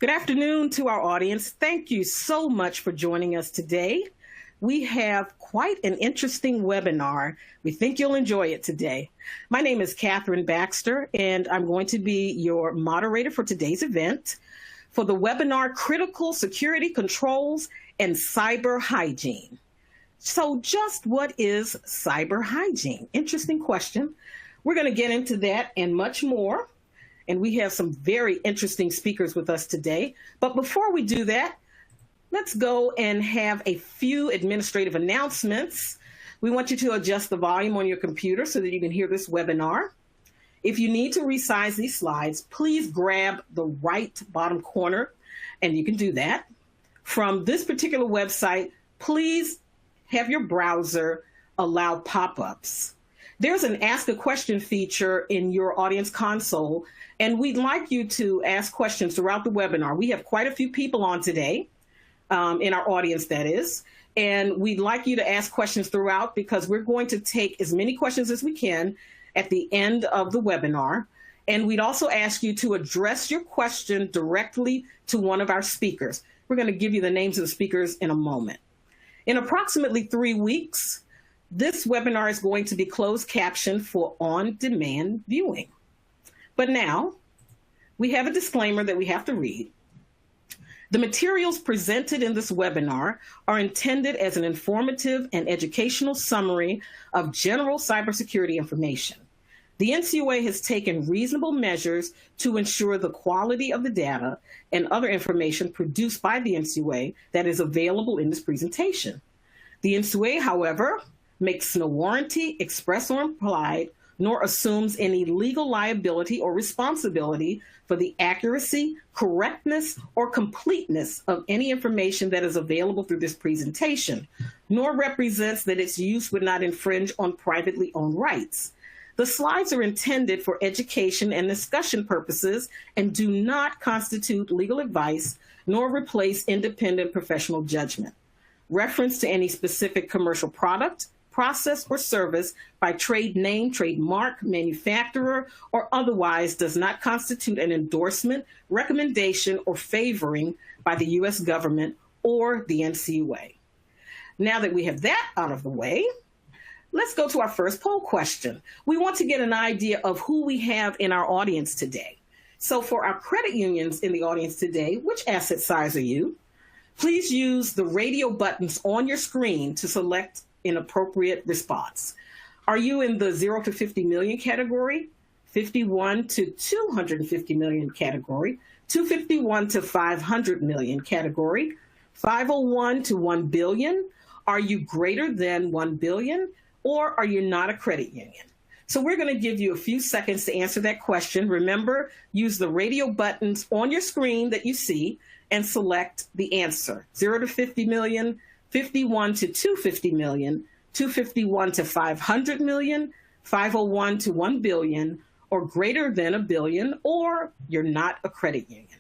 Good afternoon to our audience. Thank you so much for joining us today. We have quite an interesting webinar. We think you'll enjoy it today. My name is Catherine Baxter, and I'm going to be your moderator for today's event for the webinar Critical Security Controls and Cyber Hygiene. So just what is cyber hygiene? Interesting question. We're going to get into that and much more. And we have some very interesting speakers with us today. But before we do that, let's go and have a few administrative announcements. We want you to adjust the volume on your computer so that you can hear this webinar. If you need to resize these slides, please grab the right bottom corner, and you can do that. From this particular website, please have your browser allow pop-ups. There's an Ask a Question feature in your audience console, and we'd like you to ask questions throughout the webinar. We have quite a few people on today, in our audience, that is, and we'd like you to ask questions throughout because we're going to take as many questions as we can at the end of the webinar. And we'd also ask you to address your question directly to one of our speakers. We're going to give you the names of the speakers in a moment. In approximately 3 weeks, this webinar is going to be closed captioned for on-demand viewing. But now, we have a disclaimer that we have to read. The materials presented in this webinar are intended as an informative and educational summary of general cybersecurity information. The NCUA has taken reasonable measures to ensure the quality of the data and other information produced by the NCUA that is available in this presentation. The NCUA, however, makes no warranty, express or implied, nor assumes any legal liability or responsibility for the accuracy, correctness, or completeness of any information that is available through this presentation, nor represents that its use would not infringe on privately owned rights. The slides are intended for education and discussion purposes and do not constitute legal advice, nor replace independent professional judgment. Reference to any specific commercial product, process, or service by trade name, trademark, manufacturer, or otherwise does not constitute an endorsement, recommendation, or favoring by the U.S. government or the NCUA. Now that we have that out of the way, let's go to our first poll question. We want to get an idea of who we have in our audience today. So for our credit unions in the audience today, which asset size are you? Please use the radio buttons on your screen to select an appropriate response. Are you in the 0 to 50 million category, 51 to 250 million category, 251 to 500 million category, 501 to 1 billion? Are you greater than 1 billion, or are you not a credit union? So we're going to give you a few seconds to answer that question. Remember, use the radio buttons on your screen that you see and select the answer. 0 to 50 million, 51 to 250 million, 251 to 500 million, 501 to 1 billion, or greater than a billion, or you're not a credit union.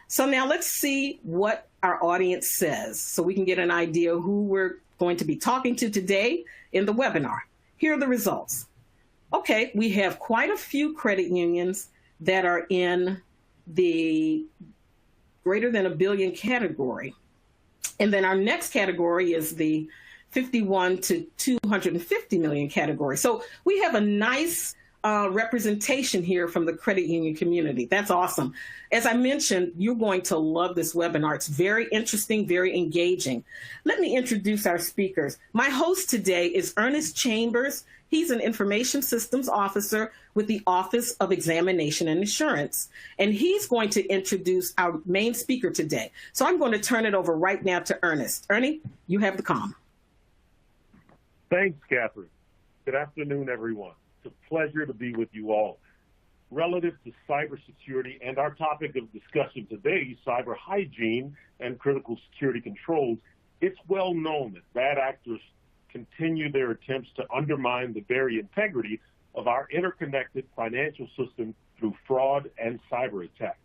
So now let's see what our audience says so we can get an idea who we're going to be talking to today in the webinar. Here are the results. Okay, we have quite a few credit unions that are in the greater than a billion category. And then our next category is the 51 to 250 million category. So we have a nice representation here from the credit union community. That's awesome. As I mentioned, you're going to love this webinar. It's very interesting, very engaging. Let me introduce our speakers. My host today is Ernest Chambers. He's an information systems officer with the Office of Examination and Assurance, and he's going to introduce our main speaker today. So I'm going to turn it over right now to Ernest. Ernie, you have the comm. Thanks, Catherine. Good afternoon, everyone. It's a pleasure to be with you all. Relative to cybersecurity and our topic of discussion today, cyber hygiene and critical security controls, it's well known that bad actors continue their attempts to undermine the very integrity of our interconnected financial system through fraud and cyber attacks.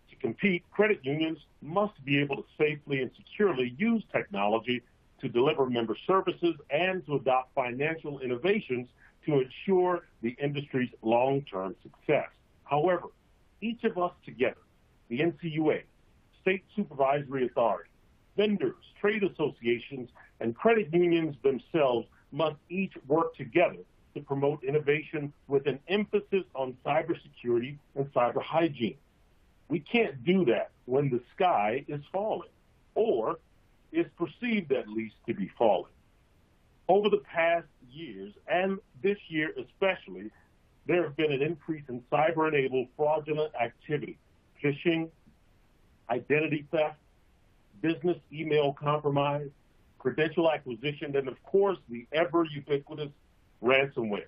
To compete, credit unions must be able to safely and securely use technology to deliver member services and to adopt financial innovations to ensure the industry's long-term success. However, each of us together the NCUA, state supervisory authority, vendors, trade associations, and credit unions themselves must each work together to promote innovation with an emphasis on cybersecurity and cyber hygiene. We can't do that when the sky is falling, or is perceived at least to be falling. Over the past years, and this year especially, there have been an increase in cyber-enabled fraudulent activity, phishing, identity theft, business email compromise, credential acquisition, and of course, the ever-ubiquitous ransomware.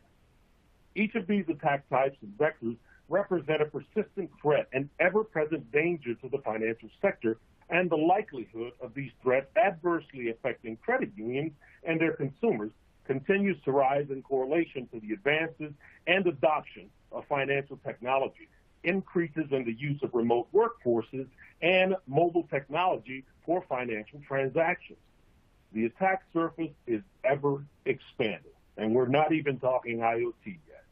Each of these attack types and vectors represent a persistent threat and ever-present danger to the financial sector, and the likelihood of these threats adversely affecting credit unions and their consumers continues to rise in correlation to the advances and adoption of financial technology, increases in the use of remote workforces, and mobile technology for financial transactions. The attack surface is ever expanding, and we're not even talking IoT yet.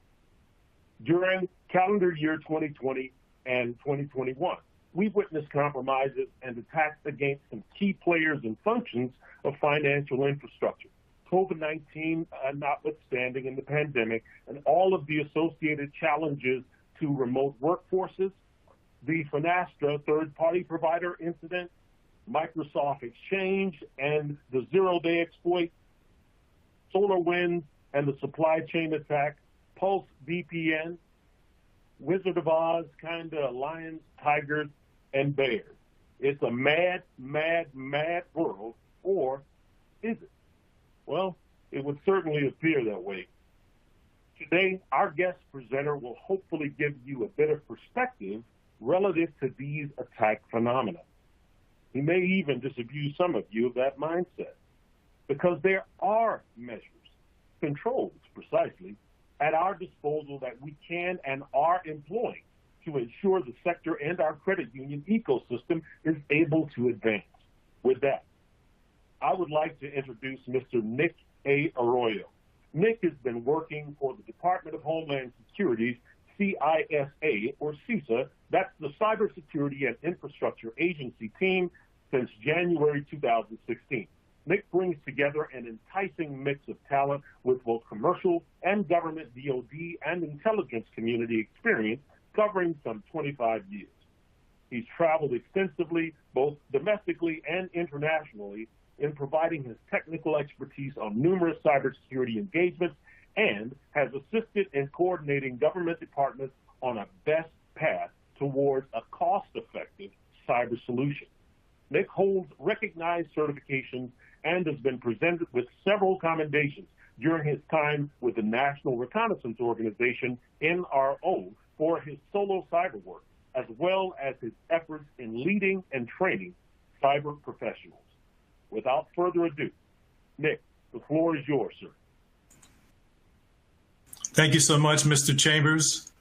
During calendar year 2020 and 2021, we've witnessed compromises and attacks against some key players and functions of financial infrastructure. COVID-19 notwithstanding in the pandemic and all of the associated challenges to remote workforces, the Finastra third-party provider incident, Microsoft Exchange and the zero-day exploit, SolarWinds and the supply chain attack, Pulse VPN, Wizard of Oz, kind of lions, tigers, and bears. It's a mad, mad, mad world, or is it? Well, it would certainly appear that way. Today, our guest presenter will hopefully give you a bit of perspective relative to these attack phenomena. He may even disabuse some of you of that mindset, because there are measures, controls precisely, at our disposal that we can and are employing to ensure the sector and our credit union ecosystem is able to advance. With that, I would like to introduce Mr. Nick A. Arroyo. Nick has been working for the Department of Homeland Security's CISA, or CISA, that's the Cybersecurity and Infrastructure Agency team, since January 2016. Nick brings together an enticing mix of talent with both commercial and government DoD and intelligence community experience covering some 25 years. He's traveled extensively, both domestically and internationally, in providing his technical expertise on numerous cybersecurity engagements, and has assisted in coordinating government departments on a best path towards a cost-effective cyber solution. Nick holds recognized certifications and has been presented with several commendations during his time with the National Reconnaissance Organization, NRO, for his solo cyber work, as well as his efforts in leading and training cyber professionals. Without further ado, Nick, the floor is yours, sir. Thank you so much, Mr. Chambers.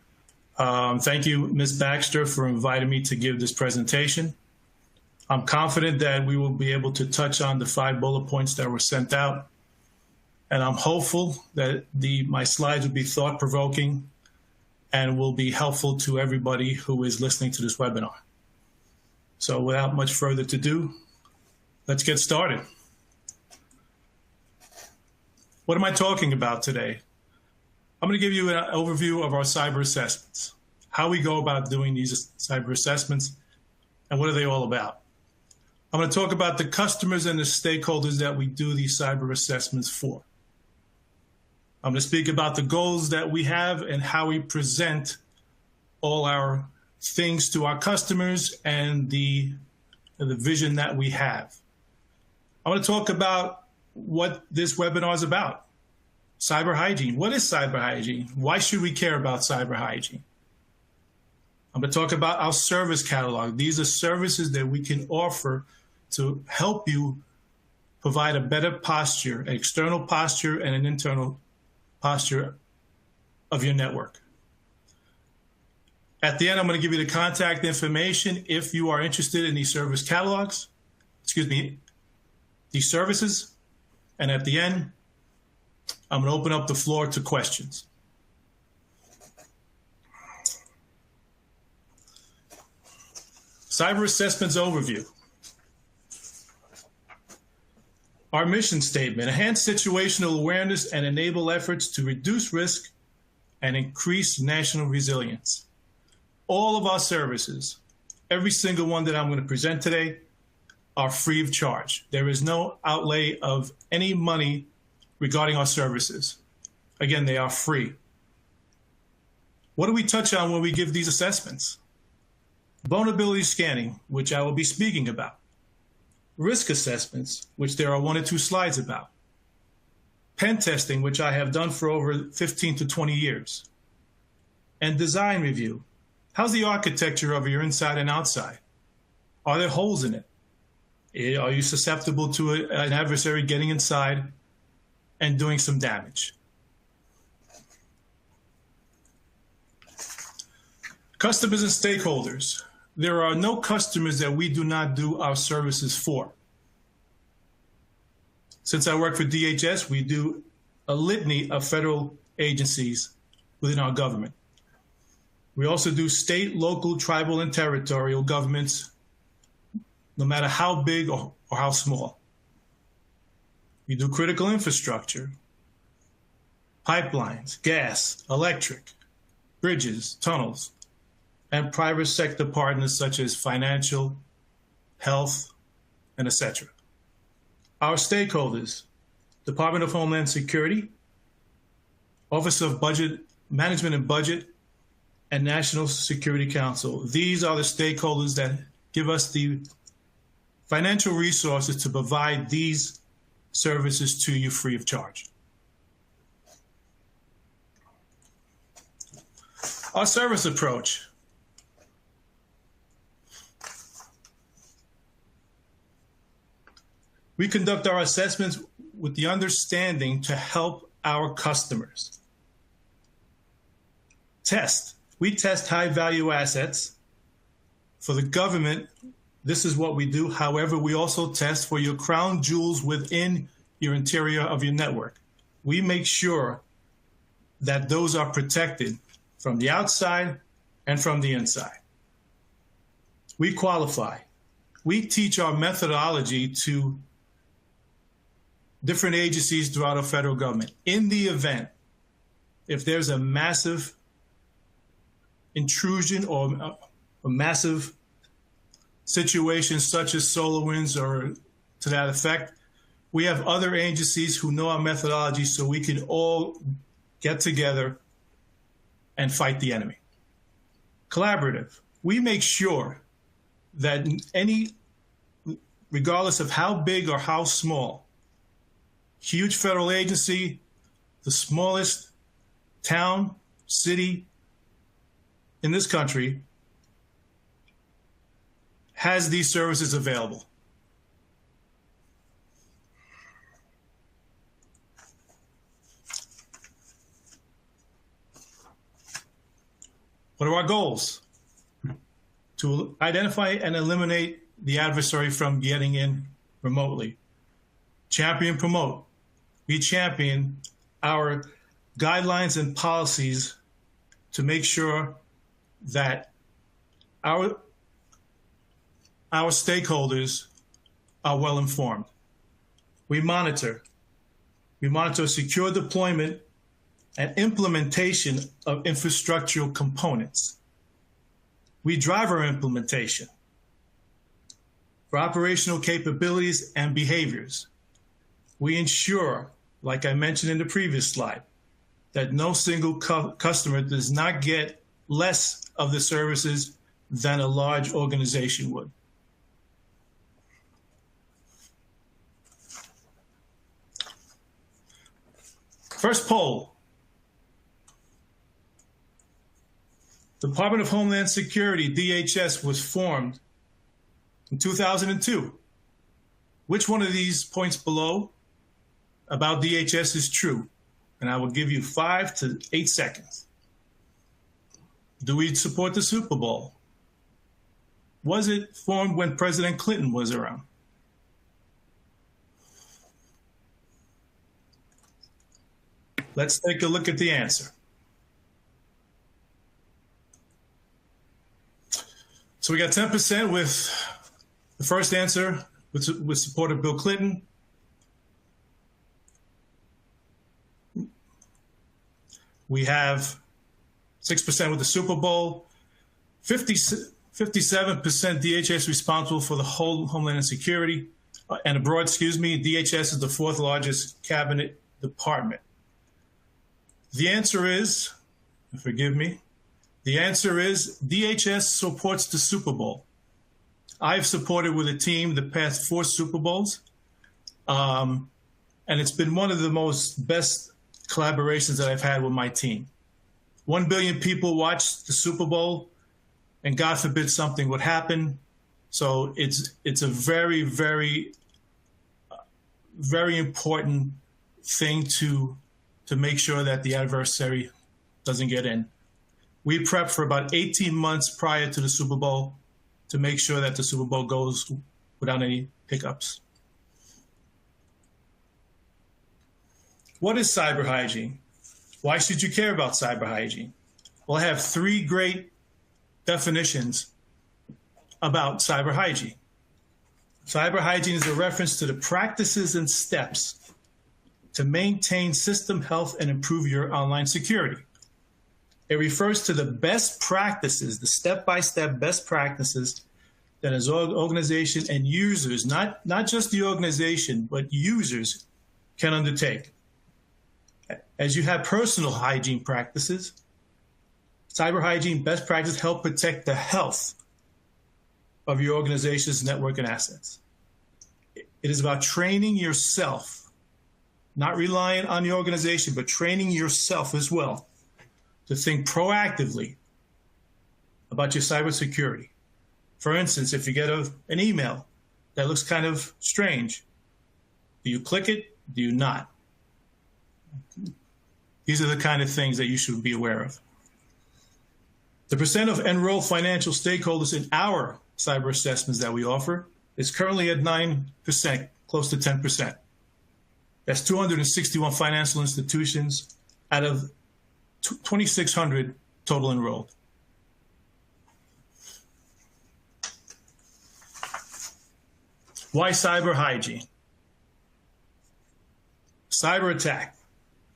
Thank you, Ms. Baxter, for inviting me to give this presentation. I'm confident that we will be able to touch on the 5 bullet points that were sent out. And I'm hopeful that my slides will be thought-provoking and will be helpful to everybody who is listening to this webinar. So without much further ado, let's get started. What am I talking about today? I'm going to give you an overview of our cyber assessments, how we go about doing these cyber assessments, and what are they all about. I'm going to talk about the customers and the stakeholders that we do these cyber assessments for. I'm going to speak about the goals that we have and how we present all our things to our customers and the vision that we have. I want to talk about what this webinar is about. Cyber hygiene. What is cyber hygiene? Why should we care about cyber hygiene? I'm going to talk about our service catalog. These are services that we can offer to help you provide a better posture, an external posture and an internal posture of your network. At the end, I'm going to give you the contact information if you are interested in these service catalogs, these services. And at the end, I'm going to open up the floor to questions. Cyber Assessments Overview. Our mission statement: enhance situational awareness and enable efforts to reduce risk and increase national resilience. All of our services, every single one that I'm going to present today, are free of charge. There is no outlay of any money regarding our services. Again, they are free. What do we touch on when we give these assessments? Vulnerability scanning, which I will be speaking about. Risk assessments, which there are 1 or 2 slides about. Pen testing, which I have done for over 15 to 20 years. And design review. How's the architecture of your inside and outside? Are there holes in it? Are you susceptible to an adversary getting inside and doing some damage? Customers and stakeholders. There are no customers that we do not do our services for. Since I work for DHS, we do a litany of federal agencies within our government. We also do state, local, tribal, and territorial governments, no matter how big or how small. We do critical infrastructure, pipelines, gas, electric, bridges, tunnels, and private sector partners such as financial, health, and etc. Our stakeholders: Department of Homeland Security, Office of Budget Management and Budget, and National Security Council. These are the stakeholders that give us the financial resources to provide these services to you free of charge. Our service approach. We conduct our assessments with the understanding to help our customers. Test. We test high-value assets. For the government, this is what we do. However, we also test for your crown jewels within your interior of your network. We make sure that those are protected from the outside and from the inside. We qualify. We teach our methodology to different agencies throughout our federal government. In the event, if there's a massive intrusion or a massive situation such as SolarWinds or to that effect, we have other agencies who know our methodology so we can all get together and fight the enemy. Collaborative. We make sure that regardless of how big or how small, huge federal agency, the smallest town, city in this country, has these services available. What are our goals? To identify and eliminate the adversary from getting in remotely. Champion, promote. We champion our guidelines and policies to make sure that our stakeholders are well informed. We monitor. We monitor secure deployment and implementation of infrastructural components. We drive our implementation for operational capabilities and behaviors. We ensure, like I mentioned in the previous slide, that no single customer does not get less of the services than a large organization would. First poll. Department of Homeland Security, DHS, was formed in 2002. Which one of these points below about DHS is true? And I will give you 5 to 8 seconds. Do we support the Super Bowl? Was it formed when President Clinton was around? Let's take a look at the answer. So we got 10% with the first answer, with support of Bill Clinton. We have 6% with the Super Bowl, 57% DHS responsible for the whole Homeland Security and abroad, DHS is the fourth largest cabinet department. The answer is, forgive me, the answer is DHS supports the Super Bowl. I've supported with a team the past 4 Super Bowls, and it's been one of the best collaborations that I've had with my team. 1 billion people watch the Super Bowl, and God forbid something would happen. So it's a very, very, very important thing to make sure that the adversary doesn't get in. We prep for about 18 months prior to the Super Bowl to make sure that the Super Bowl goes without any hiccups. What is cyber hygiene? Why should you care about cyber hygiene? Well, I have 3 great definitions about cyber hygiene. Cyber hygiene is a reference to the practices and steps to maintain system health and improve your online security. It refers to the best practices, the step-by-step best practices that an organization and users, not just the organization, but users can undertake. As you have personal hygiene practices, cyber hygiene best practices help protect the health of your organization's network and assets. It is about training yourself, not relying on the organization, but training yourself as well to think proactively about your cybersecurity. For instance, if you get an email that looks kind of strange, do you click it? Do you not? These are the kind of things that you should be aware of. The percent of enrolled financial stakeholders in our cyber assessments that we offer is currently at 9%, close to 10%. That's 261 financial institutions out of 2,600 total enrolled. Why cyber hygiene? Cyber attack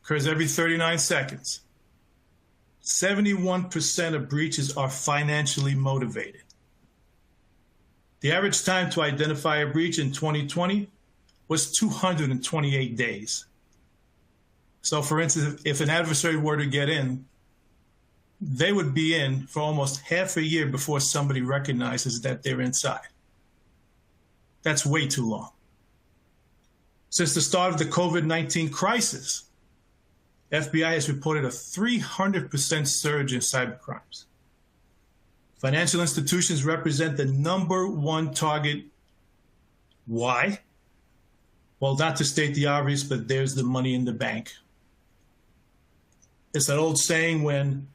occurs every 39 seconds. 71% of breaches are financially motivated. The average time to identify a breach in 2020 was 228 days. So for instance, if an adversary were to get in, they would be in for almost half a year before somebody recognizes that they're inside. That's way too long. Since the start of the COVID-19 crisis, FBI has reported a 300% surge in cybercrimes. Financial institutions represent the #1 target. Why? Well, not to state the obvious, but there's the money in the bank. It's an old saying when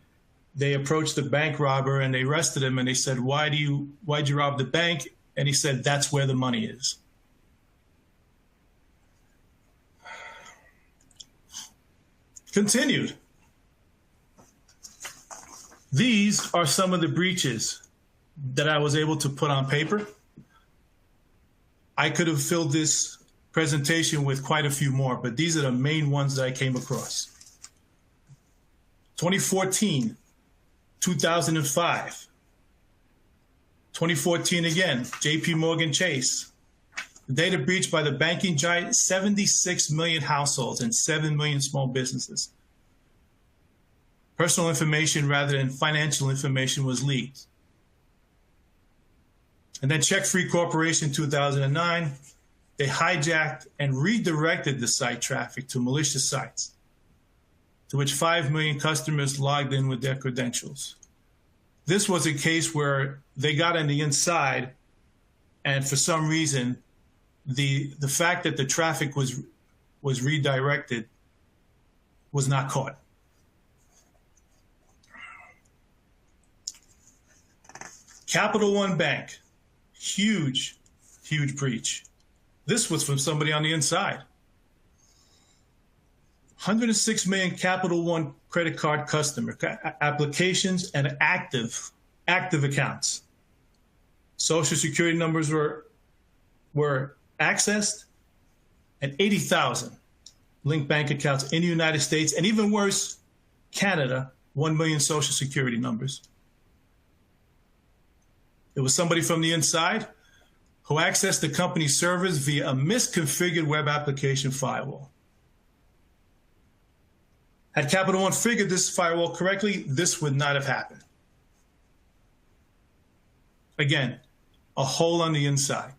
they approached the bank robber and they arrested him and they said, why'd you rob the bank? And he said, that's where the money is. Continued. These are some of the breaches that I was able to put on paper. I could have filled this presentation with quite a few more, but these are the main ones that I came across. 2014, 2005, 2014 again, JP Morgan Chase. Data breach by the banking giant, 76 million households and 7 million small businesses. Personal information rather than financial information was leaked. And then Check Free Corporation, 2009, they hijacked and redirected the site traffic to malicious sites, to which 5 million customers logged in with their credentials. This was a case where they got on the inside, and for some reason, the fact that the traffic was redirected was not caught. Capital One Bank, huge breach. This was from somebody on the inside. 106 million Capital One credit card customer applications and active accounts. Social Security numbers were accessed, and 80,000 linked bank accounts in the United States, and even worse, Canada, 1 million Social Security numbers. It was somebody from the inside who accessed the company's servers via a misconfigured web application firewall. Had Capital One figured this firewall correctly, this would not have happened. Again, a hole on the inside.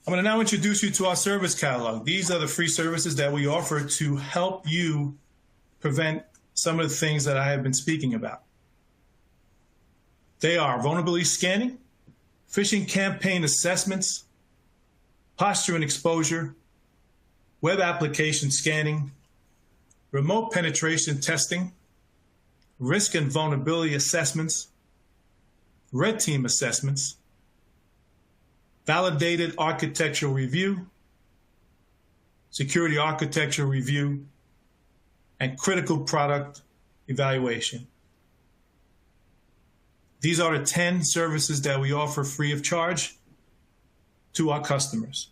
I'm going to now introduce you to our service catalog. These are the free services that we offer to help you prevent some of the things that I have been speaking about. They are vulnerability scanning, phishing campaign assessments, posture and exposure, web application scanning, remote penetration testing, risk and vulnerability assessments, RedTeam assessments, validated architectural review, security architecture review, and critical product evaluation. These are the 10 services that we offer free of charge to our customers.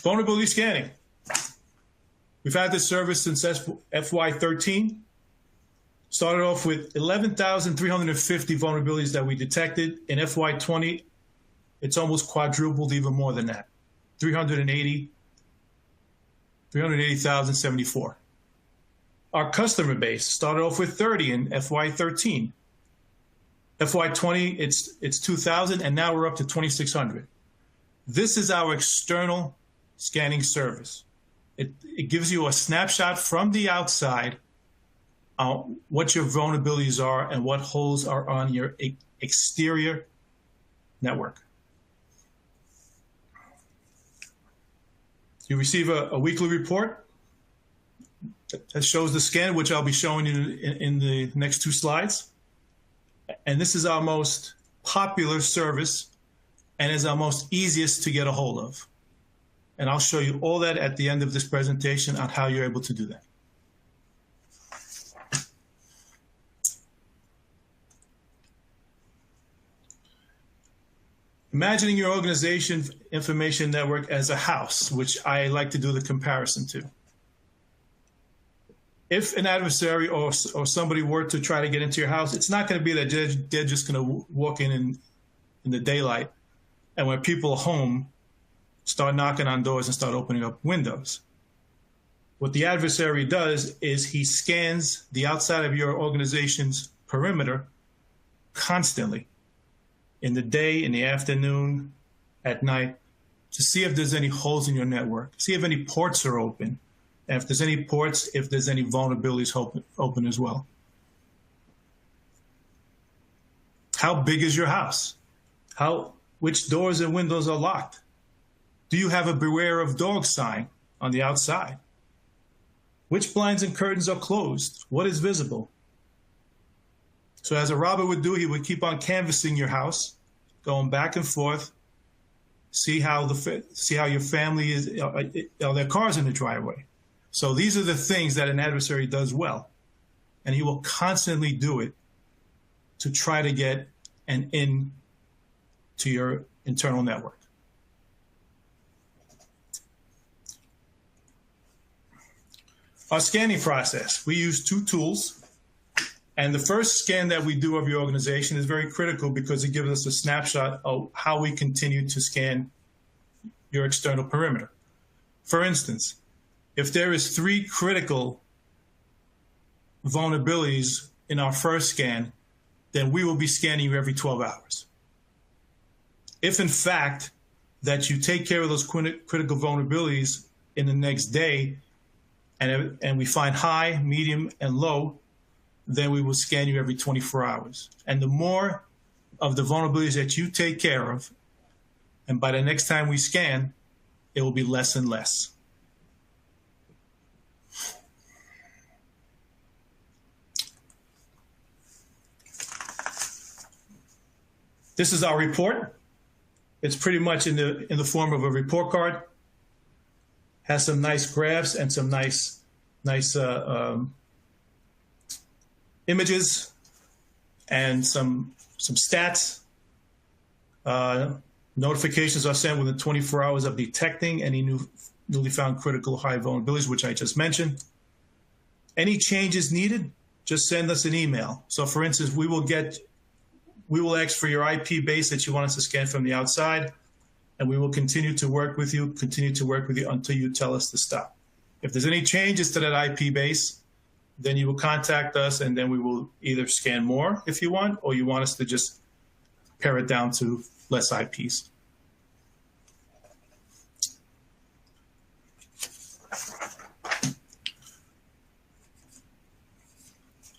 Vulnerability scanning. We've had this service since FY13. Started off with 11,350 vulnerabilities that we detected. In FY20, it's almost quadrupled, even more than that. 380,074. Our customer base started off with 30 in FY13. FY20, it's 2,000, and now we're up to 2,600. This is our external scanning service. It gives you a snapshot from the outside what your vulnerabilities are and what holes are on your exterior network. You receive a weekly report that shows the scan, which I'll be showing you in the next 2 slides. And this is our most popular service and is our most easiest to get a hold of. And I'll show you all that at the end of this presentation on how you're able to do that. Imagining your organization information network as a house, which I like to do the comparison to. If an adversary or somebody were to try to get into your house, it's not going to be that they're just going to walk in the daylight, and when people are home, start knocking on doors and start opening up windows. What the adversary does is he scans the outside of your organization's perimeter constantly, in the day, in the afternoon, at night, to see if there's any holes in your network, see if any ports are open, and if there's any ports, if there's any vulnerabilities open as well. How big is your house? Which doors and windows are locked? Do you have a beware of dog sign on the outside? Which blinds and curtains are closed? What is visible? So as a robber would do, he would keep on canvassing your house, going back and forth, see how your family is, are there cars in the driveway? So these are the things that an adversary does well. And he will constantly do it to try to get an in to your internal network. Our scanning process, we use 2 tools. And the first scan that we do of your organization is very critical because it gives us a snapshot of how we continue to scan your external perimeter. For instance, if there is 3 critical vulnerabilities in our first scan, then we will be scanning you every 12 hours. If in fact that you take care of those critical vulnerabilities in the next day, and we find high, medium, and low, then we will scan you every 24 hours. And the more of the vulnerabilities that you take care of, and by the next time we scan, it will be less and less. This is our report. It's pretty much in the form of a report card. has some nice graphs and some nice images and some stats. Notifications are sent within 24 hours of detecting any newly found critical high vulnerabilities, which I just mentioned. Any changes needed, just send us an email. So for instance, we will ask for your IP base that you want us to scan from the outside, and we will continue to work with you until you tell us to stop. If there's any changes to that IP base, then you will contact us, and then we will either scan more if you want, or you want us to just pare it down to less IPs.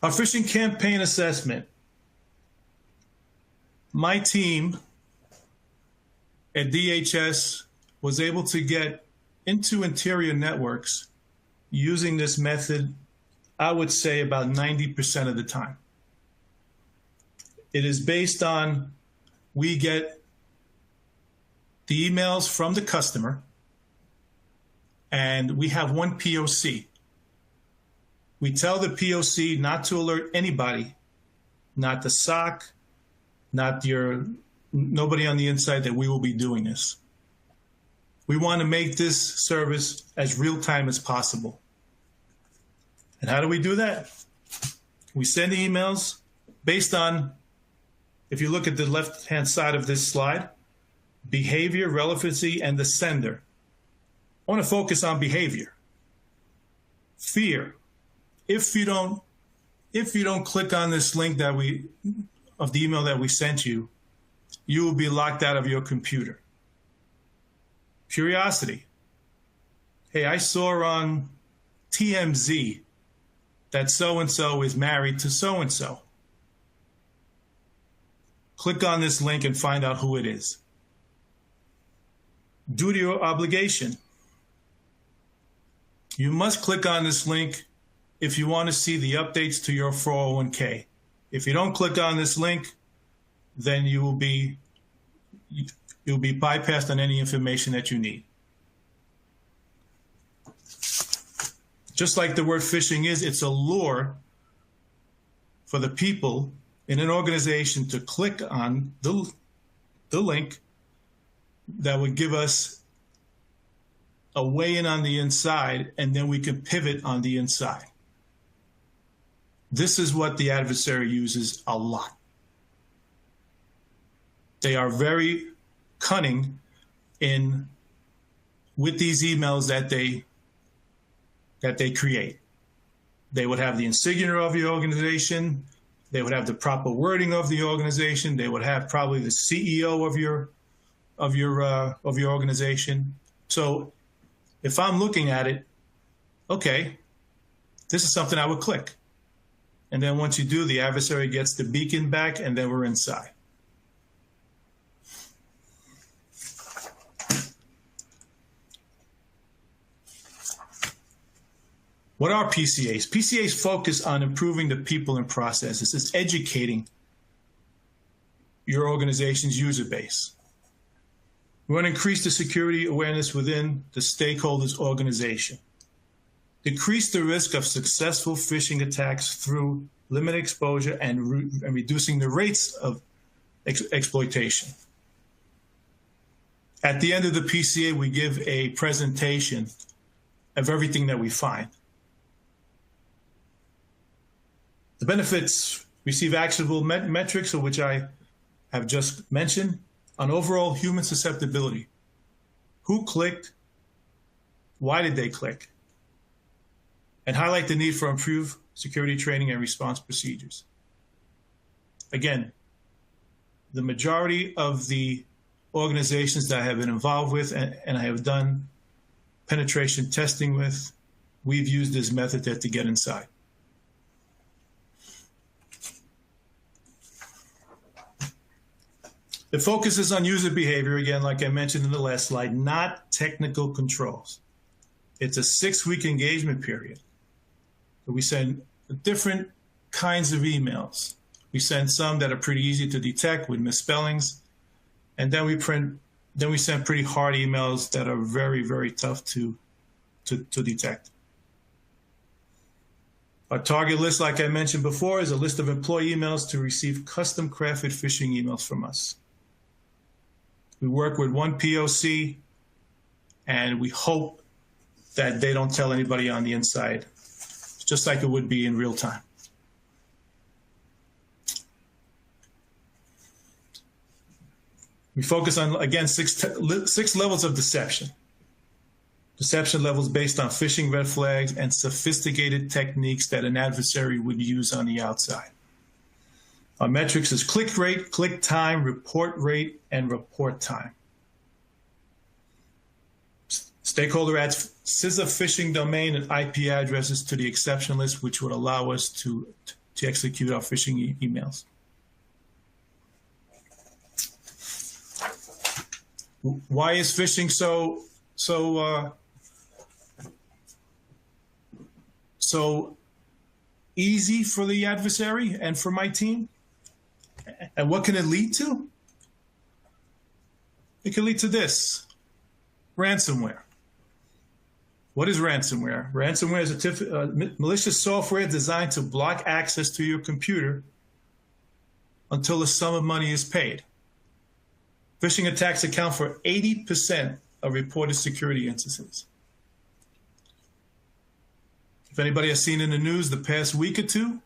Our phishing campaign assessment. My team at DHS was able to get into interior networks using this method, I would say about 90% of the time. It is based on, we get the emails from the customer, and we have one POC. We tell the POC not to alert anybody, not the SOC, nobody on the inside, that we will be doing this. We want to make this service as real time as possible. And how do we do that? We send emails based on, if you look at the left-hand side of this slide, behavior, relevancy, and the sender. I want to focus on behavior. Fear. If you don't click on this link of the email that we sent you, you will be locked out of your computer. Curiosity. Hey, I saw on TMZ that so-and-so is married to so-and-so. Click on this link and find out who it is. Duty or obligation. You must click on this link if you want to see the updates to your 401k. If you don't click on this link, then you'll be bypassed on any information that you need. Just like the word phishing is, it's a lure for the people in an organization to click on the link that would give us a way in on the inside, and then we can pivot on the inside. This is what the adversary uses a lot. They are very cunning with these emails that they create. They would have the insignia of your organization. They would have the proper wording of the organization. They would have probably the CEO of your organization. So if I'm looking at it, okay, this is something I would click. And then once you do, the adversary gets the beacon back, and then we're inside. What are PCAs? PCAs focus on improving the people and processes. It's educating your organization's user base. We want to increase the security awareness within the stakeholders' organization. Decrease the risk of successful phishing attacks through limited exposure and reducing the rates of exploitation. At the end of the PCA, we give a presentation of everything that we find. The benefits: receive actionable metrics, of which I have just mentioned, on overall human susceptibility. Who clicked? Why did they click? And highlight the need for improved security training and response procedures. Again, the majority of the organizations that I have been involved with and I have done penetration testing with, we've used this method to get inside. It focuses on user behavior, again, like I mentioned in the last slide, not technical controls. It's a 6-week engagement period. So we send different kinds of emails. We send some that are pretty easy to detect with misspellings, and then we send pretty hard emails that are very, very tough to to detect. Our target list, like I mentioned before, is a list of employee emails to receive custom crafted phishing emails from us. We work with one POC, and we hope that they don't tell anybody on the inside, just like it would be in real time. We focus on, again, six levels of deception. Deception levels based on phishing red flags and sophisticated techniques that an adversary would use on the outside. Our metrics is click rate, click time, report rate, and report time. Stakeholder adds CISA phishing domain and IP addresses to the exception list, which would allow us to execute our phishing emails. Why is phishing so easy for the adversary and for my team? And what can it lead to? It can lead to this: ransomware. What is ransomware? Ransomware is a malicious software designed to block access to your computer until a sum of money is paid. Phishing attacks account for 80% of reported security incidents. If anybody has seen in the news the past week or two,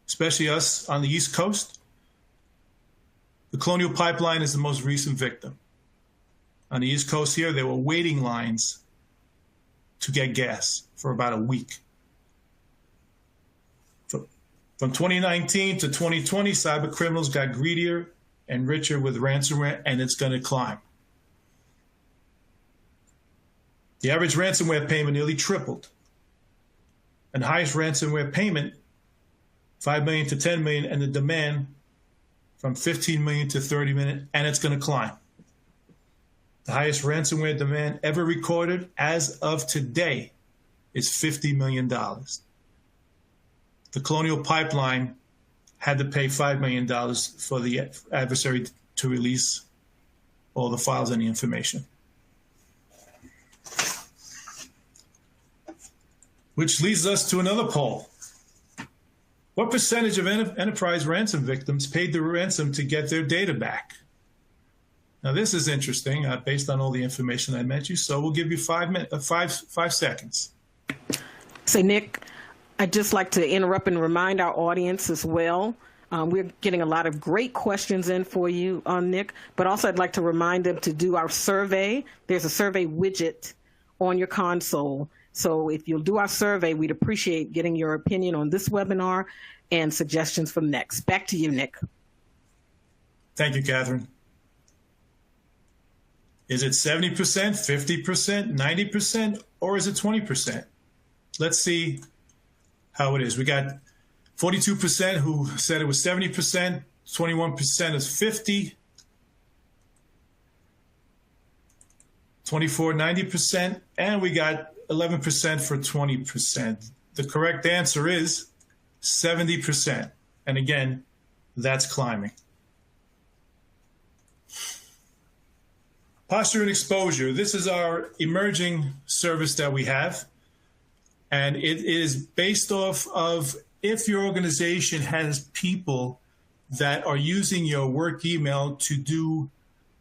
especially us on the East Coast, the Colonial Pipeline is the most recent victim. On the East Coast here, there were waiting lines to get gas for about a week. From 2019 to 2020, cyber criminals got greedier and richer with ransomware, and it's going to climb. The average ransomware payment nearly tripled. And the highest ransomware payment, 5 million to 10 million, and the demand from 15 million to 30 million, and it's going to climb. The highest ransomware demand ever recorded as of today is $50 million. The Colonial Pipeline had to pay $5 million for the adversary to release all the files and the information. Which leads us to another poll. What percentage of enterprise ransom victims paid the ransom to get their data back? Now, this is interesting based on all the information I mentioned, so we'll give you 5 seconds. Say, Nick, I'd just like to interrupt and remind our audience as well. We're getting a lot of great questions in for you, Nick, but also I'd like to remind them to do our survey. There's a survey widget on your console. So if you'll do our survey, we'd appreciate getting your opinion on this webinar and suggestions for next. Back to you, Nick. Thank you, Catherine. Is it 70%, 50%, 90%, or is it 20%? Let's see how it is. We got 42% who said it was 70%, 21% is 50, 24, 90%, and we got 11% for 20%. The correct answer is 70%. And again, that's climbing. Posture and exposure. This is our emerging service that we have. And it is based off of if your organization has people that are using your work email to do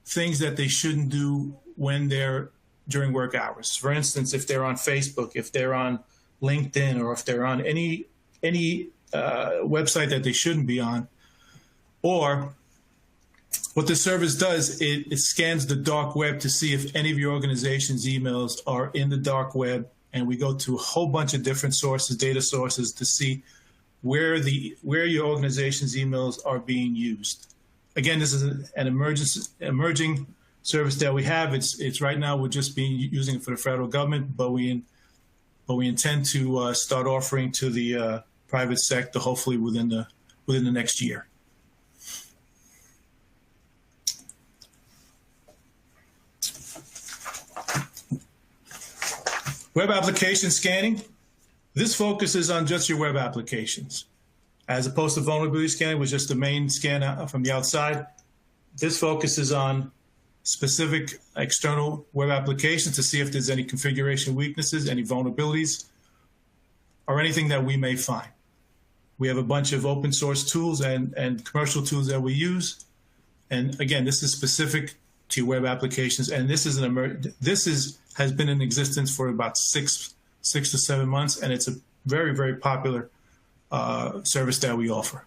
things that they shouldn't do when they're during work hours. For instance, if they're on Facebook, if they're on LinkedIn, or if they're on any website that they shouldn't be on, or what the service does, it scans the dark web to see if any of your organization's emails are in the dark web, and we go to a whole bunch of different sources, data sources, to see where your organization's emails are being used. Again, this is an emerging service that we have. It's right now we're just using it for the federal government, but we intend to start offering to the private sector hopefully within the next year. Web application scanning. This focuses on just your web applications. As opposed to vulnerability scanning, which is just the main scan from the outside. This focuses on specific external web applications to see if there's any configuration weaknesses, any vulnerabilities, or anything that we may find. We have a bunch of open source tools and commercial tools that we use. And again, this is specific to web applications. And this is has been in existence for about six to 7 months. And it's a very, very popular service that we offer.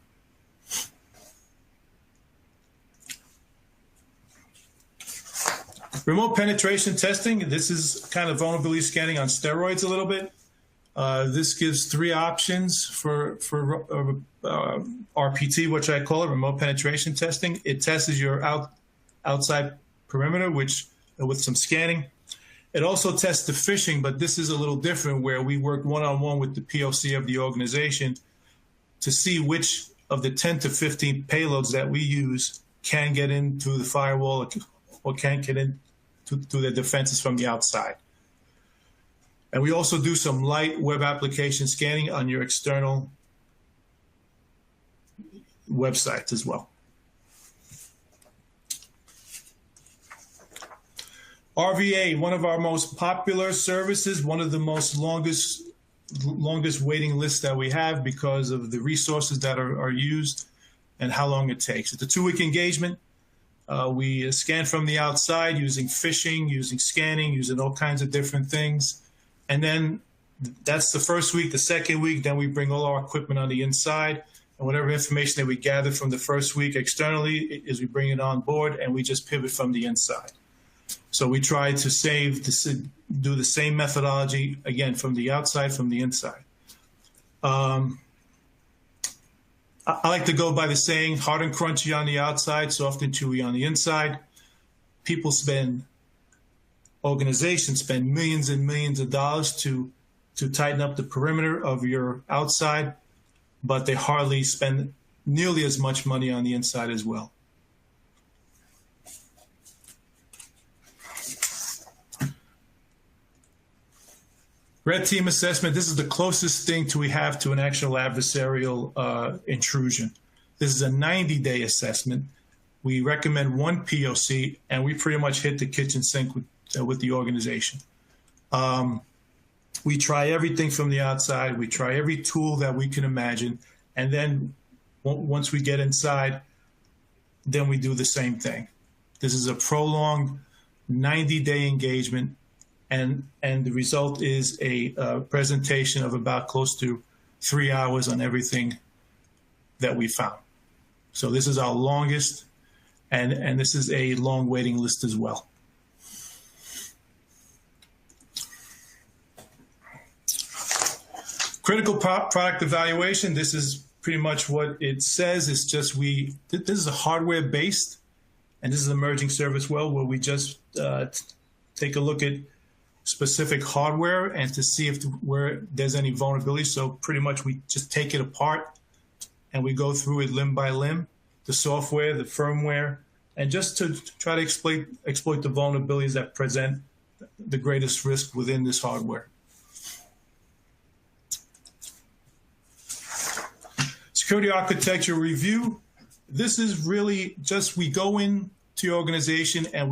Remote penetration testing. This is kind of vulnerability scanning on steroids a little bit. This gives 3 options for RPT, which I call it, remote penetration testing. It tests your outside perimeter, with some scanning. It also tests the phishing, but this is a little different, where we work one-on-one with the POC of the organization to see which of the 10 to 15 payloads that we use can get in through the firewall or can't get in through the defenses from the outside. And we also do some light web application scanning on your external websites as well. RVA, one of our most popular services, one of the most longest waiting lists that we have because of the resources that are used and how long it takes. It's a 2-week engagement. We scan from the outside using phishing, using scanning, using all kinds of different things. And then that's the first week. The second week, then we bring all our equipment on the inside. And whatever information that we gather from the first week externally is we bring it on board and we just pivot from the inside. So we try to do the same methodology, again, from the outside, from the inside. I like to go by the saying, hard and crunchy on the outside, soft and chewy on the inside. Organizations spend millions and millions of dollars to tighten up the perimeter of your outside, but they hardly spend nearly as much money on the inside as well. RedTeam Assessment, this is the closest thing we have to an actual adversarial intrusion. This is a 90-day assessment. We recommend 1 POC, and we pretty much hit the kitchen sink with the organization. We try everything from the outside. We try every tool that we can imagine. And then once we get inside, then we do the same thing. This is a prolonged 90-day engagement. And the result is a presentation of about close to 3 hours on everything that we found. So this is our longest, and this is a long waiting list as well. Critical product evaluation, this is pretty much what it says. It's just this is a hardware based, and this is an emerging service where we just take a look at specific hardware and to see where there's any vulnerability. So pretty much we just take it apart and we go through it limb by limb, the software, the firmware, and just to try to exploit the vulnerabilities that present the greatest risk within this hardware. Security architecture review. This is really just, we go into your organization and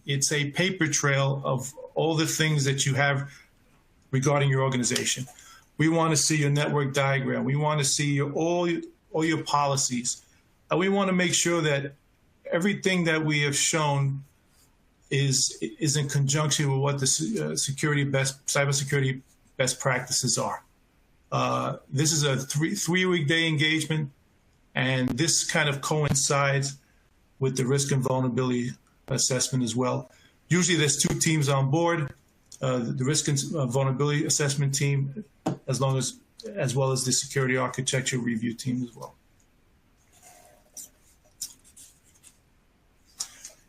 it's a paper trail of all the things that you have regarding your organization. We want to see your network diagram. We want to see all your policies. And we want to make sure that everything that we have shown is in conjunction with what the cybersecurity best practices are. This is a three-week day engagement, and this kind of coincides with the risk and vulnerability assessment as well. Usually there's 2 teams on board, the risk and vulnerability assessment team, as well as the security architecture review team as well.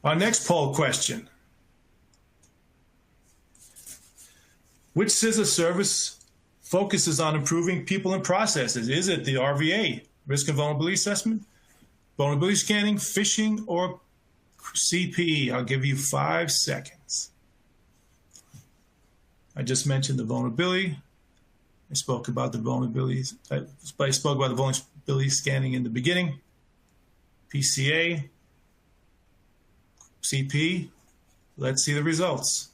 Our next poll question. Which CISA service focuses on improving people and processes? Is it the RVA, risk and vulnerability assessment, vulnerability scanning, phishing, or CPE? I'll give you 5 seconds. I just mentioned the vulnerability. I spoke about the vulnerabilities. I spoke about the vulnerability scanning in the beginning. PCA, CPE, Let's see the results.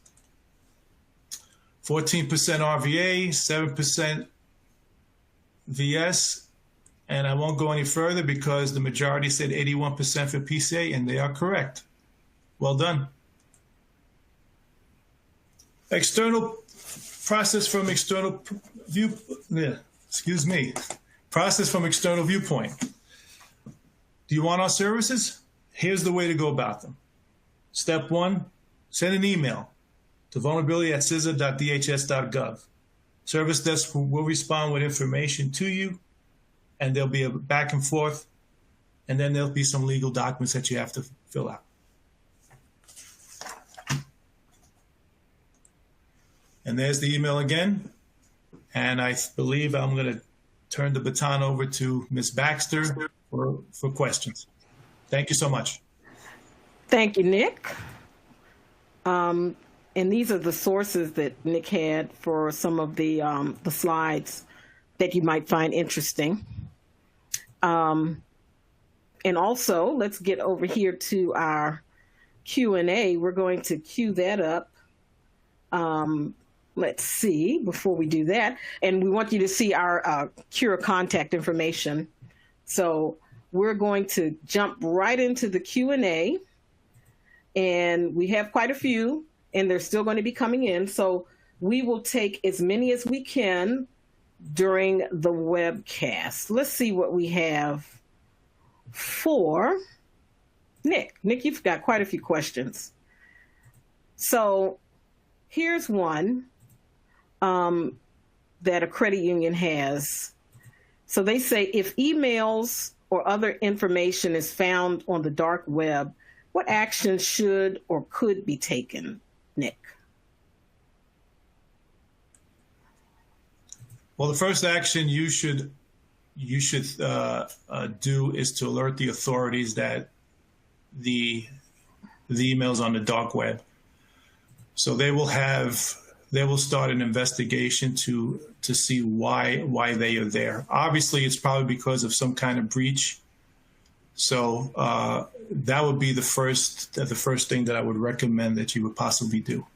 14% RVA, 7% VS, and I won't go any further because the majority said 81% for PCA, and they are correct. Well done. External process from external view. Excuse me. Process from external viewpoint. Do you want our services? Here's the way to go about them. Step 1, send an email to vulnerability@cisa.dhs.gov. Service desk will respond with information to you, and there'll be a back and forth, and then there'll be some legal documents that you have to fill out. And there's the email again. And I believe I'm going to turn the baton over to Ms. Baxter for questions. Thank you so much. Thank you, Nick. And these are the sources that Nick had for some of the slides that you might find interesting. And also, let's get over here to our Q&A. We're going to queue that up. Let's see, before we do that. And we want you to see our Cure contact information. So we're going to jump right into the Q&A. And we have quite a few, and they're still going to be coming in. So we will take as many as we can during the webcast. Let's see what we have for Nick. Nick, you've got quite a few questions. So here's one that a credit union has. So they say if emails or other information is found on the dark web, what action should or could be taken, Nick? Well, the first action you should do is to alert the authorities that the emails on the dark web. So they will start an investigation to see why they are there. Obviously, it's probably because of some kind of breach. So that would be the first thing that I would recommend that you would possibly do.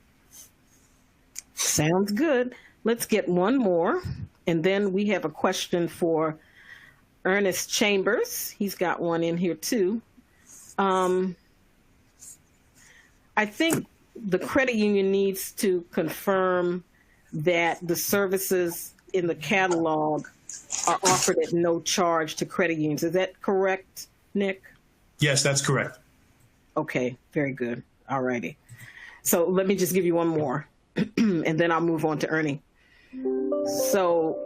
Sounds good. Let's get one more. And then we have a question for Ernest Chambers. He's got one in here too. I think the credit union needs to confirm that the services in the catalog are offered at no charge to credit unions. Is that correct, Nick? Yes, that's correct. Okay, very good. All righty. So let me just give you one more, and then I'll move on to Ernie. So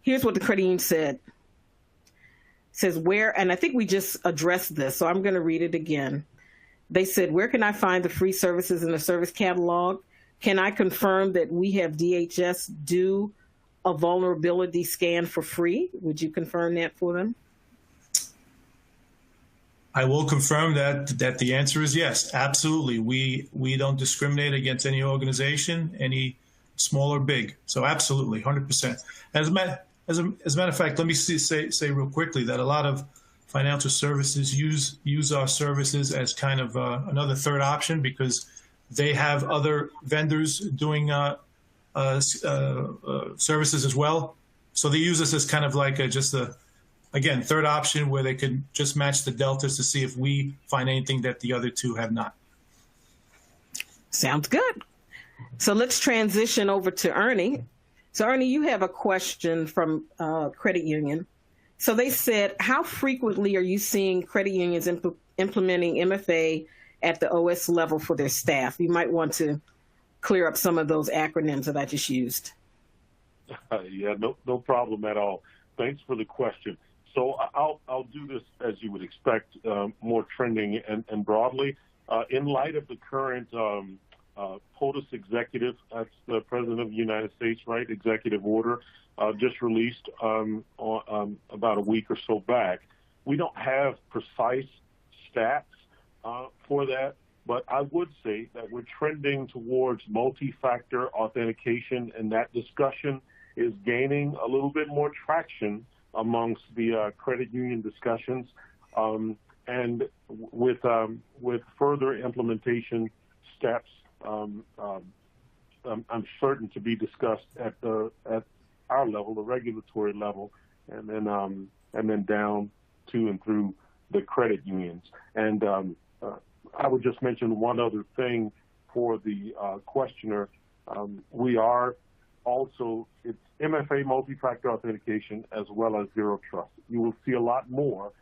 here's what the credit union said. It says where, and I think we just addressed this, so I'm going to read it again. They said, where can I find the free services in the service catalog? Can I confirm that we have DHS do a vulnerability scan for free? Would you confirm that for them? I will confirm that the answer is yes, absolutely. We don't discriminate against any organization, any small or big. So absolutely, 100%. As a matter of fact, let me say real quickly that a lot of financial services use our services as kind of another third option because they have other vendors doing services as well. So they use us as kind of like again, third option where they could just match the deltas to see if we find anything that the other two have not. Sounds good. So let's transition over to Ernie. So Ernie, you have a question from Credit Union. So they said, how frequently are you seeing credit unions implementing MFA at the OS level for their staff? You might want to clear up some of those acronyms that I just used. Yeah, no problem at all. Thanks for the question. So I'll do this as you would expect, more trending and broadly. In light of the current POTUS executive, that's the President of the United States, right, executive order, just released about a week or so back. We don't have precise stats for that, but I would say that we're trending towards multi-factor authentication, and that discussion is gaining a little bit more traction amongst the credit union discussions. And and with further implementation steps, I'm certain to be discussed at our level, the regulatory level, and then down to and through the credit unions. And I would just mention one other thing for the questioner. We are also, it's MFA, multi-factor authentication, as well as zero trust. You will see a lot more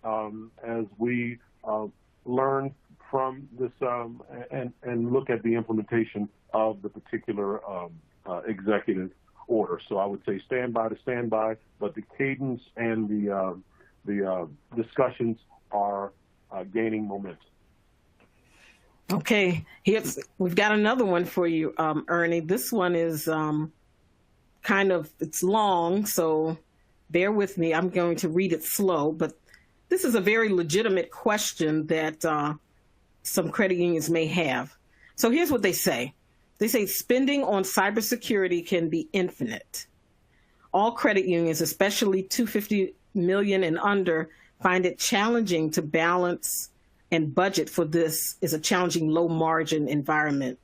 as we learn from this and look at the implementation of the particular executive order. So I would say stand by, but the cadence and the discussions are gaining momentum. Okay, we've got another one for you, Ernie. This one is it's long, so bear with me. I'm going to read it slow, but this is a very legitimate question that some credit unions may have. So here's what they say. They say spending on cybersecurity can be infinite. All credit unions, especially $250 million and under, find it challenging to balance and budget for this is a challenging low margin environment.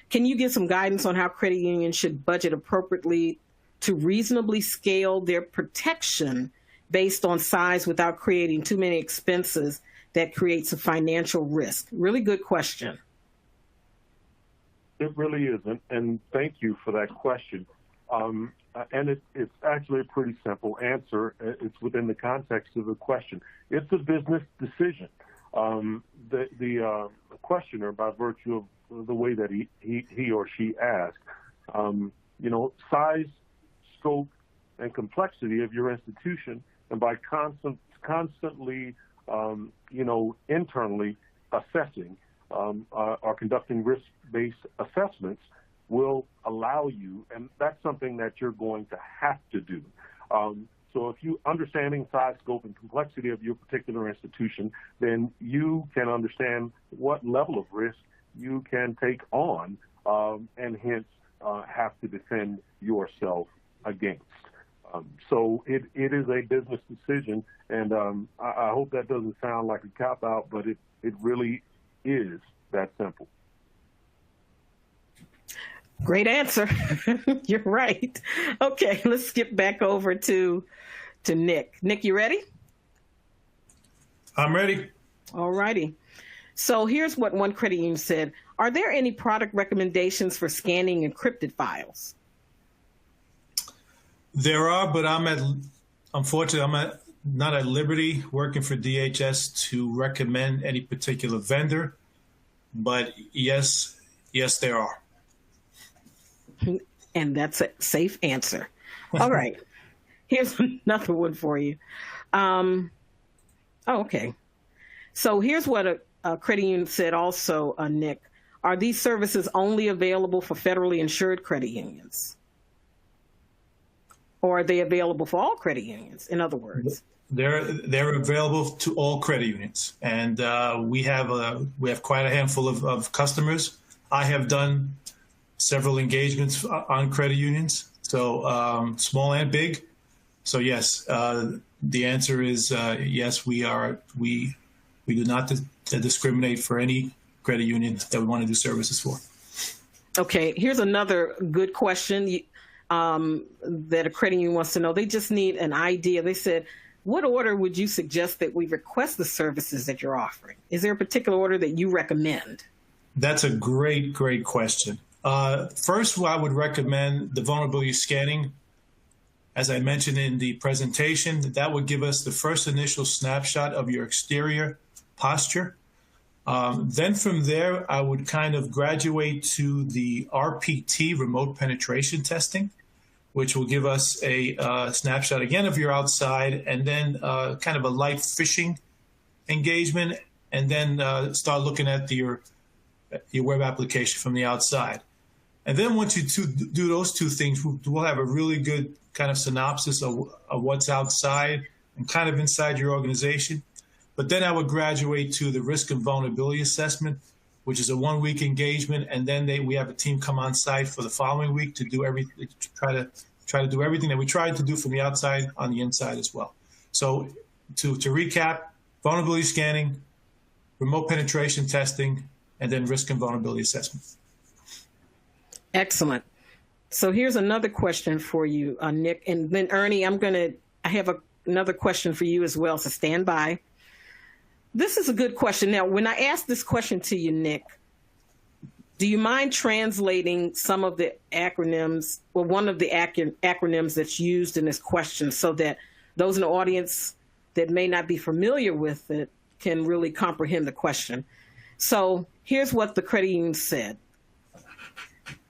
Can you give some guidance on how credit unions should budget appropriately to reasonably scale their protection based on size without creating too many expenses that creates a financial risk? Really good question. It really is, and thank you for that question. And it's actually a pretty simple answer. It's within the context of the question. It's a business decision. The questioner, by virtue of the way that he or she asked, size, scope, and complexity of your institution, and by constantly, internally assessing or conducting risk-based assessments will allow you, and that's something that you're going to have to do. So if you understanding size, scope, and complexity of your particular institution, then you can understand what level of risk you can take on and hence have to defend yourself against. So it is a business decision, and I hope that doesn't sound like a cop-out, but it really is that simple. Great answer. You're right. Okay, let's skip back over to Nick. Nick, you ready? I'm ready. All righty. So here's what one credit union said. Are there any product recommendations for scanning encrypted files? There are, but unfortunately, I'm not at liberty working for DHS to recommend any particular vendor. But yes, there are. And that's a safe answer. All right. Here's another one for you. Okay. So here's what a credit union said also, Nick. Are these services only available for federally insured credit unions? Or are they available for all credit unions, in other words? They're available to all credit unions. And we have quite a handful of customers. I have done several engagements on credit unions, so small and big. So yes, the answer is yes. We do not discriminate for any credit union that we want to do services for. Okay, here's another good question that a credit union wants to know. They just need an idea. They said, what order would you suggest that we request the services that you're offering? Is there a particular order that you recommend? That's a great question. First, I would recommend the vulnerability scanning. As I mentioned in the presentation, that would give us the first initial snapshot of your exterior posture. Then from there, I would kind of graduate to the RPT, remote penetration testing, which will give us a snapshot again of your outside, and then kind of a light phishing engagement, and then start looking at your web application from the outside. And then once you do those two things, we'll have a really good kind of synopsis of what's outside and kind of inside your organization. But then I would graduate to the risk and vulnerability assessment, which is a 1-week engagement, and then we have a team come on site for the following week to do everything, try to do everything that we tried to do from the outside on the inside as well. So to recap, vulnerability scanning, remote penetration testing, and then risk and vulnerability assessment. Excellent. So here's another question for you, Nick, and then Ernie, I have another question for you as well, so stand by. This is a good question. Now, when I asked this question to you, Nick, do you mind translating some of the acronyms, or one of the acronyms that's used in this question, so that those in the audience that may not be familiar with it can really comprehend the question? So here's what the credit union said.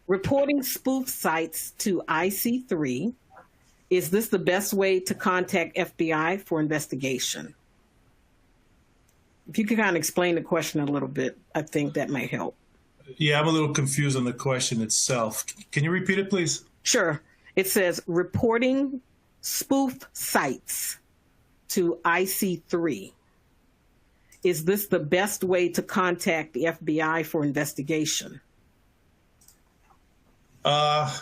Reporting spoof sites to IC3, is this the best way to contact FBI for investigation? If you could kind of explain the question a little bit, I think that might help. Yeah, I'm a little confused on the question itself. Can you repeat it, please? Sure. It says reporting spoof sites to IC3. Is this the best way to contact the FBI for investigation? I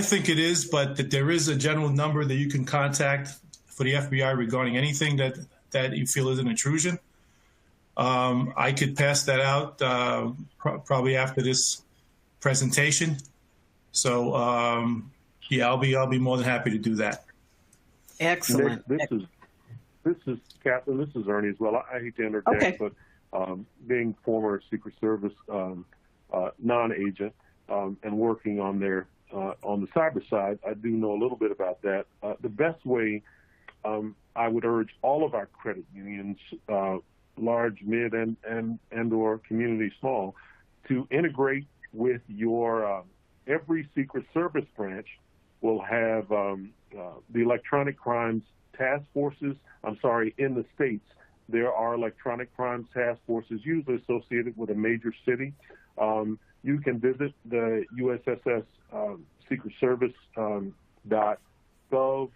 think it is, but that there is a general number that you can contact for the FBI regarding anything that you feel is an intrusion. I could pass that out probably after this presentation. So yeah, I'll be more than happy to do that. Excellent. Nick, this is Catherine. This is Ernie as well. I hate to interject, okay, but being former Secret Service non-agent and working on the cyber side, I do know a little bit about that. The best way, I would urge all of our credit unions, large, mid, and or community small, to integrate with your every Secret Service branch will have the electronic crimes task forces. In the states, there are electronic crimes task forces usually associated with a major city. You can visit the USSS Secret Service .gov.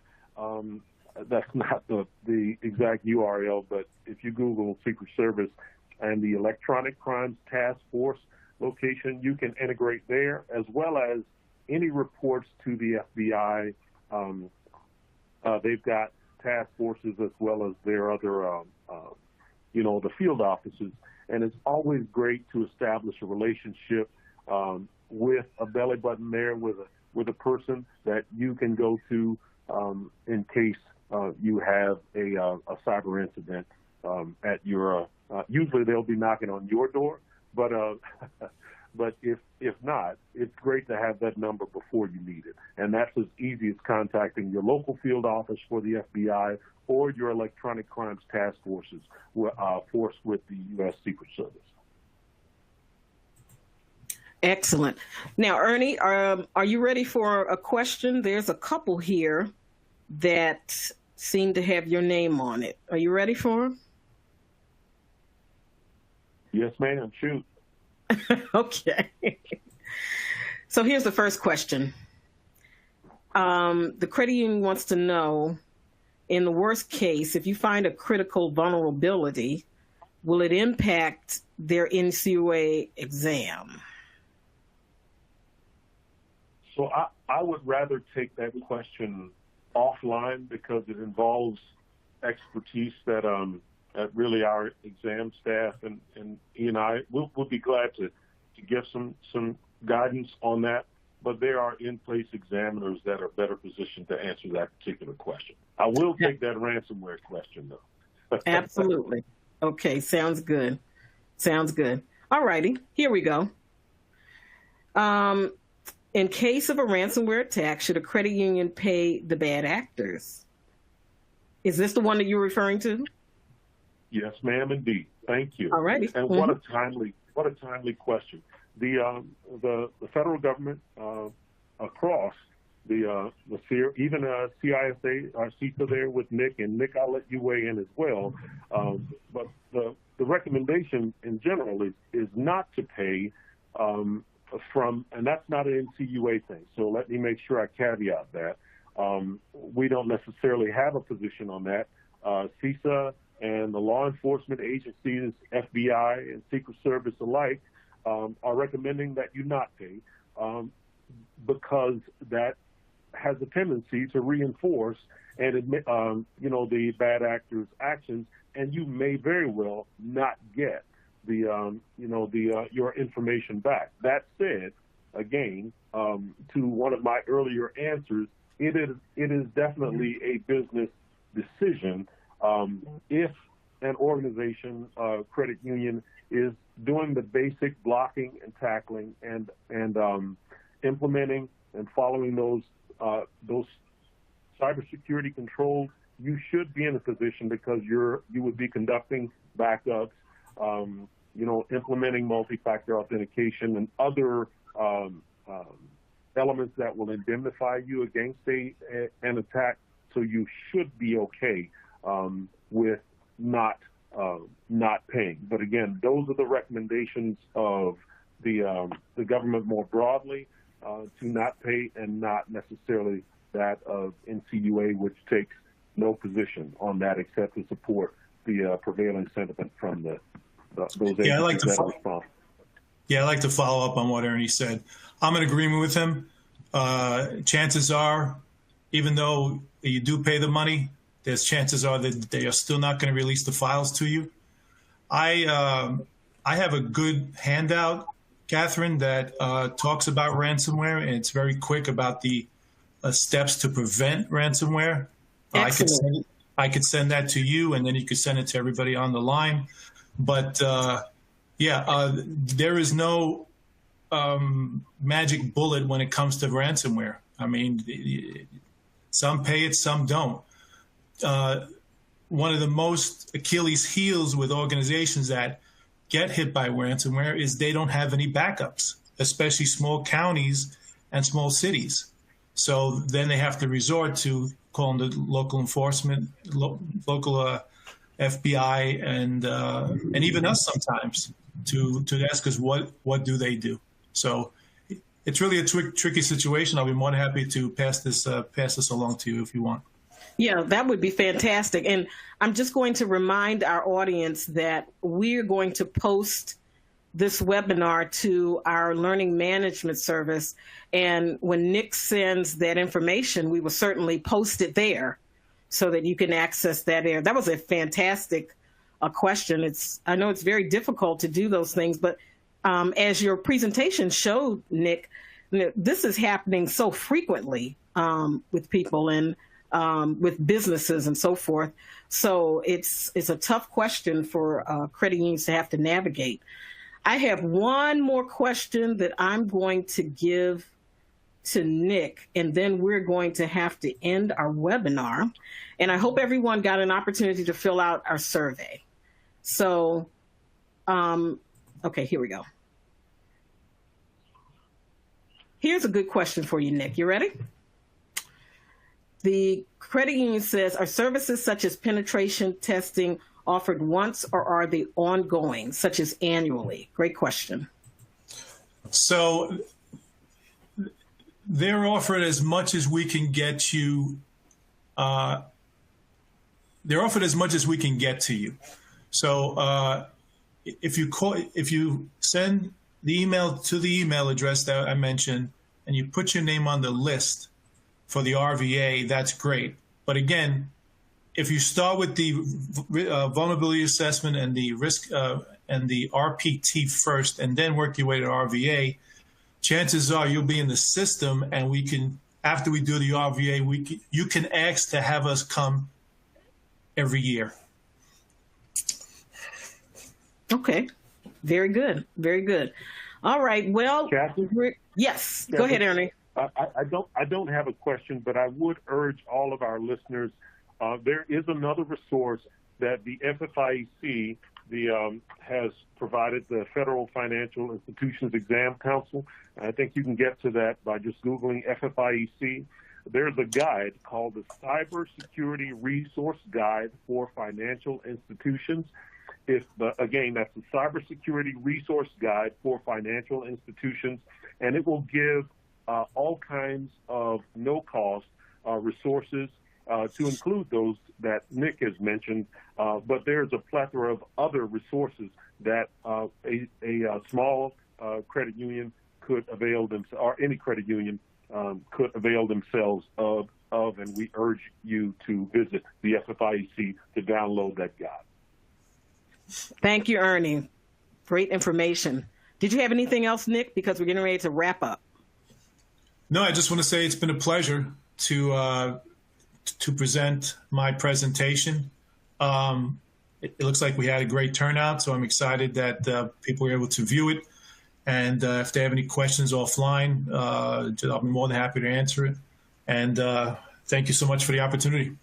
That's not the exact URL, but if you Google Secret Service and the Electronic Crimes Task Force location, you can integrate there, as well as any reports to the FBI. They've got task forces as well as their other, the field offices. And it's always great to establish a relationship with a belly button there, with a person that you can go to in case you have a cyber incident at your. Usually they'll be knocking on your door, but if not, it's great to have that number before you need it, and that's as easy as contacting your local field office for the FBI or your electronic crimes task forces force with the U.S. Secret Service. Excellent. Now, Ernie, are you ready for a question? There's a couple here that seem to have your name on it. Are you ready for them? Yes, ma'am. Shoot. Okay. So here's the first question. The credit union wants to know, in the worst case, if you find a critical vulnerability, will it impact their NCUA exam? So I would rather take that question offline because it involves expertise that really our exam staff and E and I will be glad to give some guidance on that. But there are in-place examiners that are better positioned to answer that particular question. I will take that ransomware question, though. Absolutely. Okay, sounds good. Sounds good. All righty, here we go. In case of a ransomware attack, should a credit union pay the bad actors? Is this the one that you're referring to? Yes, ma'am, indeed. Thank you. All righty. And what a timely question. The federal government across the even CISA, our CISA there with Nick, and Nick, I'll let you weigh in as well. But the recommendation in general is not to pay and that's not an NCUA thing. So let me make sure I caveat that. We don't necessarily have a position on that. CISA and the law enforcement agencies, FBI and Secret Service alike, are recommending that you not pay because that has a tendency to reinforce and admit, the bad actors' actions, and you may very well not get your information back. That said, again, to one of my earlier answers, it is definitely a business decision if an organization, credit union, is doing the basic blocking and tackling and implementing and following those cybersecurity controls. You should be in a position, because you would be conducting backups, implementing multi-factor authentication and other elements that will indemnify you against an attack. So you should be okay with not paying. But again, those are the recommendations of the government more broadly, to not pay, and not necessarily that of NCUA, which takes no position on that except to support the prevailing sentiment from those agencies that are responsible. Yeah, I'd like to follow up on what Ernie said. I'm in agreement with him. Chances are, even though you do pay the money, there's chances are that they are still not going to release the files to you. I have a good handout, Catherine, that talks about ransomware, and it's very quick about the steps to prevent ransomware. I could send that to you, and then you could send it to everybody on the line. But there is no magic bullet when it comes to ransomware. I mean, some pay it, some don't. One of the most Achilles heels with organizations that get hit by ransomware is they don't have any backups, especially small counties and small cities. So then they have to resort to calling the local enforcement, local FBI, and even us sometimes to ask us what do they do. So it's really a tricky situation. I'll be more than happy to pass this along to you if you want. Yeah, that would be fantastic. And I'm just going to remind our audience that we're going to post this webinar to our learning management service. And when Nick sends that information, we will certainly post it there so that you can access that there. That was a fantastic question. I know it's very difficult to do those things, but as your presentation showed, Nick, this is happening so frequently with people and with businesses and so forth. So it's a tough question for credit unions to have to navigate. I have one more question that I'm going to give to Nick, and then we're going to have to end our webinar. And I hope everyone got an opportunity to fill out our survey. So, okay, here we go. Here's a good question for you, Nick. You ready? The credit union says, are services such as penetration testing offered once, or are they ongoing, such as annually? Great question. So they're offered as much as we can get you. They're offered as much as we can get to you. So if you send the email to the email address that I mentioned, and you put your name on the list for the RVA, that's great. But again, if you start with the vulnerability assessment and the risk and the RPT first, and then work your way to RVA, chances are you'll be in the system, and we can, after we do the RVA, you can ask to have us come every year. Okay, very good, very good. All right, well, yes, go ahead, Ernie. I don't have a question, but I would urge all of our listeners. There is another resource that the FFIEC has provided, the Federal Financial Institutions Exam Council. I think you can get to that by just Googling FFIEC. There's a guide called the Cybersecurity Resource Guide for Financial Institutions. Again, that's the Cybersecurity Resource Guide for Financial Institutions, and it will give all kinds of no-cost resources to include those that Nick has mentioned, but there's a plethora of other resources that a small credit union could avail themselves, or any credit union could avail themselves of, and we urge you to visit the FFIEC to download that guide. Thank you, Ernie. Great information. Did you have anything else, Nick? Because we're getting ready to wrap up. No, I just want to say it's been a pleasure to present my presentation. It looks like we had a great turnout, so I'm excited that people were able to view it. And if they have any questions offline, I'll be more than happy to answer it. And thank you so much for the opportunity.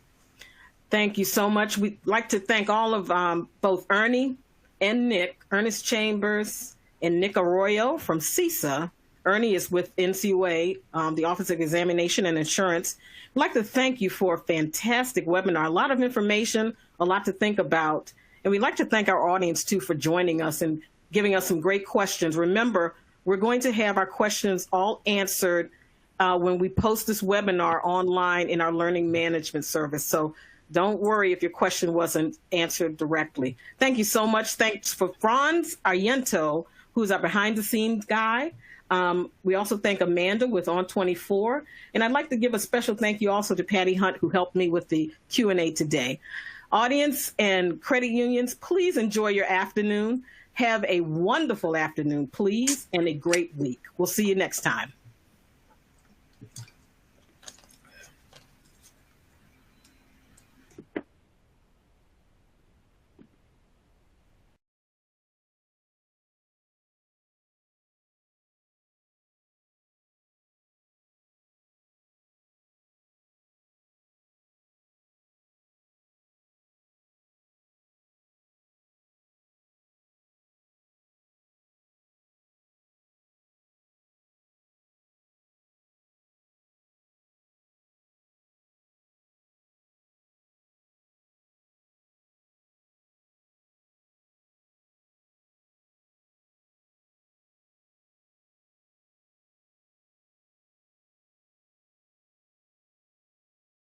Thank you so much. We'd like to thank all of both Ernie and Nick, Ernest Chambers and Nick Arroyo from CISA. Ernie is with NCUA, the Office of Examination and Insurance. I'd like to thank you for a fantastic webinar, a lot of information, a lot to think about. And we'd like to thank our audience, too, for joining us and giving us some great questions. Remember, we're going to have our questions all answered when we post this webinar online in our learning management service. So don't worry if your question wasn't answered directly. Thank you so much. Thanks for Franz Ariento, who's our behind-the-scenes guy. We also thank Amanda with On24. And I'd like to give a special thank you also to Patty Hunt, who helped me with the Q&A today. Audience and credit unions, please enjoy your afternoon. Have a wonderful afternoon, please, and a great week. We'll see you next time.